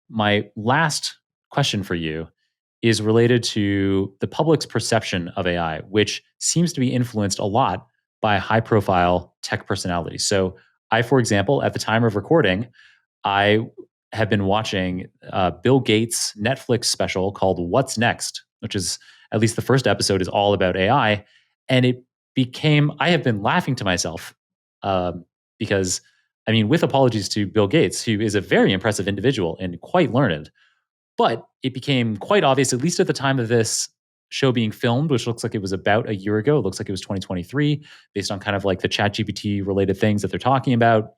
my last question for you is related to the public's perception of AI, which seems to be influenced a lot by high profile tech personalities. So, I, for example, at the time of recording, I have been watching Bill Gates' Netflix special called What's Next, which is at least the first episode is all about AI. And it became, I have been laughing to myself um, because, I mean, with apologies to Bill Gates, who is a very impressive individual and quite learned, but it became quite obvious, at least at the time of this show being filmed, which looks like it was about a year ago. It looks like it was 2023, based on kind of like the ChatGPT related things that they're talking about.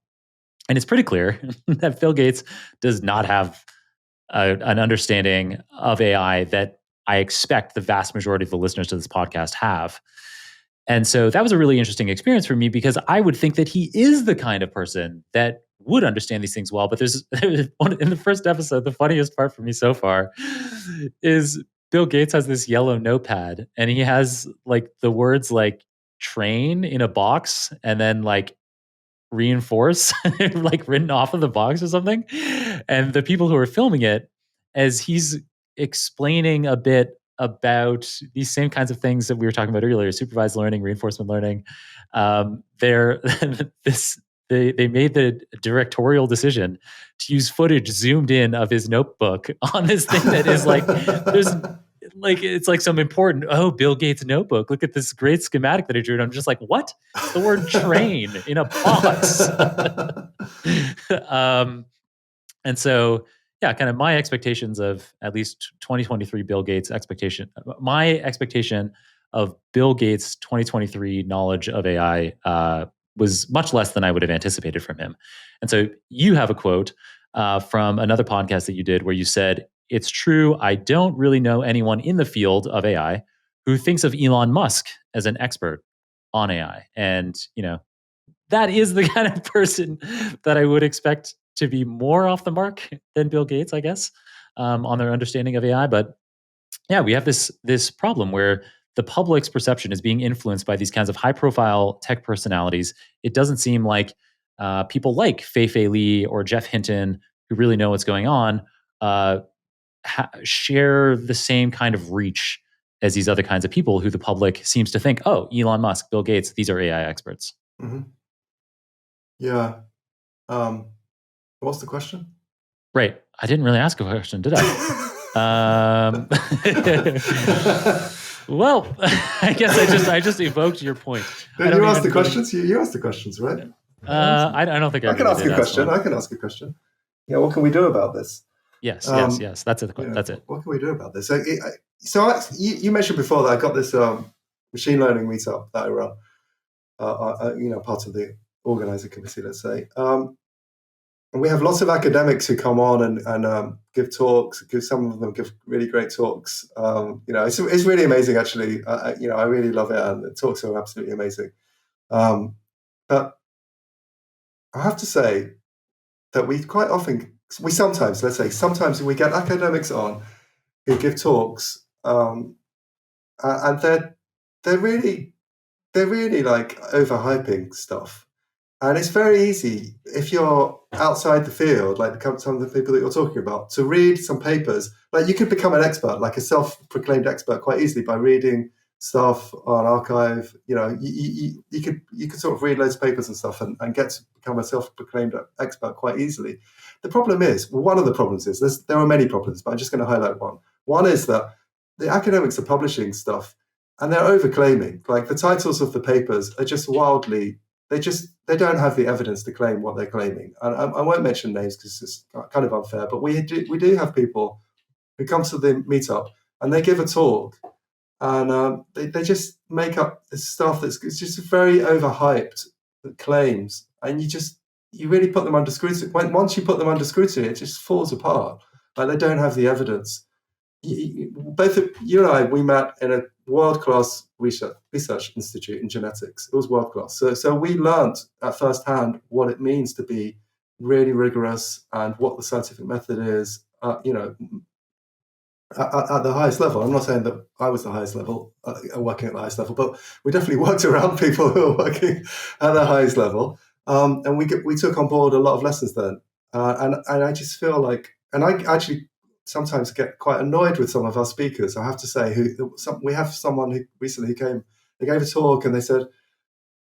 And it's pretty clear that Bill Gates does not have an understanding of AI that I expect the vast majority of the listeners to this podcast have. And so that was a really interesting experience for me because I would think that he is the kind of person that would understand these things well. But there's in the first episode, the funniest part for me so far is Bill Gates has this yellow notepad and he has like the words like train in a box and then like reinforce like written off of the box or something. And the people who are filming it, as he's explaining a bit about these same kinds of things that we were talking about earlier, supervised learning, reinforcement learning, they're this they made the directorial decision to use footage zoomed in of his notebook on this thing that is like there's like it's like some important Bill Gates notebook, look at this great schematic that I drew, and I'm just like, what? It's the word train in a box. um and so yeah, kind of my expectations of at least 2023 Bill Gates expectation, my expectation of Bill Gates 2023 knowledge of AI was much less than I would have anticipated from him. And so you have a quote from another podcast that you did where you said, it's true, I don't really know anyone in the field of AI who thinks of Elon Musk as an expert on AI. And, you know, that is the kind of person that I would expect to be more off the mark than Bill Gates, I guess, on their understanding of AI. But yeah, we have this problem where the public's perception is being influenced by these kinds of high profile tech personalities. It doesn't seem like people like Fei Li or Jeff Hinton, who really know what's going on, uh, share the same kind of reach as these other kinds of people who the public seems to think, oh, Elon Musk, Bill Gates, these are AI experts. Mm-hmm. Yeah. What's the question? Right. I didn't really ask a question, did I? Well, I guess I just evoked your point. You asked the questions. You asked the questions, right? I don't think I can ask a question. I can ask a question. Yeah, what can we do about this? Yes. That's it. That's it. What can we do about this? You mentioned before that I got this machine learning meetup that I run. Part of the organizer committee, let's say. And we have lots of academics who come on and give talks. Some of them give really great talks. It's really amazing, actually. I really love it, and the talks are absolutely amazing. But I have to say that we sometimes we get academics on who give talks, and they're really like overhyping stuff. And it's very easy, if you're outside the field, like some of the people that you're talking about, to read some papers. Like you could become an expert, like a self-proclaimed expert, quite easily by reading stuff on archive. You could sort of read loads of papers and stuff and get to become a self-proclaimed expert quite easily. The problem is, one of the problems is, there are many problems, but I'm just going to highlight one. One is that the academics are publishing stuff and they're overclaiming. Like the titles of the papers are just wildly. They don't have the evidence to claim what they're claiming. And I won't mention names because it's kind of unfair, but we do have people who come to the meetup and they give a talk and they just make up this stuff it's just very overhyped claims, and you really put them under scrutiny. Once you put them under scrutiny, it just falls apart. Like they don't have the evidence. Both you and I, we met in a world-class research institute in genetics. It was world-class. So we learned at first hand what it means to be really rigorous and what the scientific method is, at the highest level. I'm not saying that I was the highest level, working at the highest level, but we definitely worked around people who are working at the highest level. And we took on board a lot of lessons then. And I just feel like And I actually sometimes get quite annoyed with some of our speakers. I have to say, we have someone who recently came, they gave a talk and they said,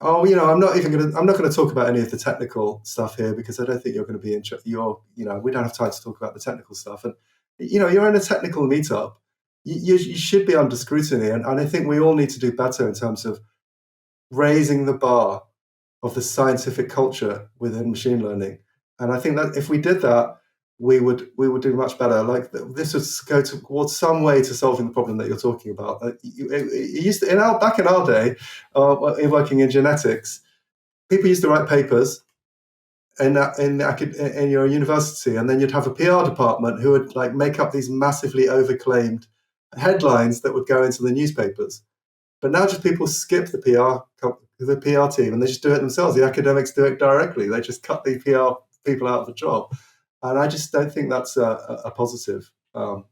"Oh, I'm not going to talk about any of the technical stuff here because I don't think you're going to be we don't have time to talk about the technical stuff." And you're in a technical meetup. You should be under scrutiny, and I think we all need to do better in terms of raising the bar of the scientific culture within machine learning. And I think that if we did that, we would do much better. Like this would go towards some way to solving the problem that you're talking about. It used to, back in our day, working in genetics, people used to write papers in your university, and then you'd have a PR department who would like make up these massively overclaimed headlines that would go into the newspapers. But now just people skip the PR team and they just do it themselves. The academics do it directly. They just cut the PR people out of the job. And I just don't think that's a positive.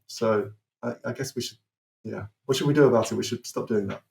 So I guess we should, yeah. What should we do about it? We should stop doing that.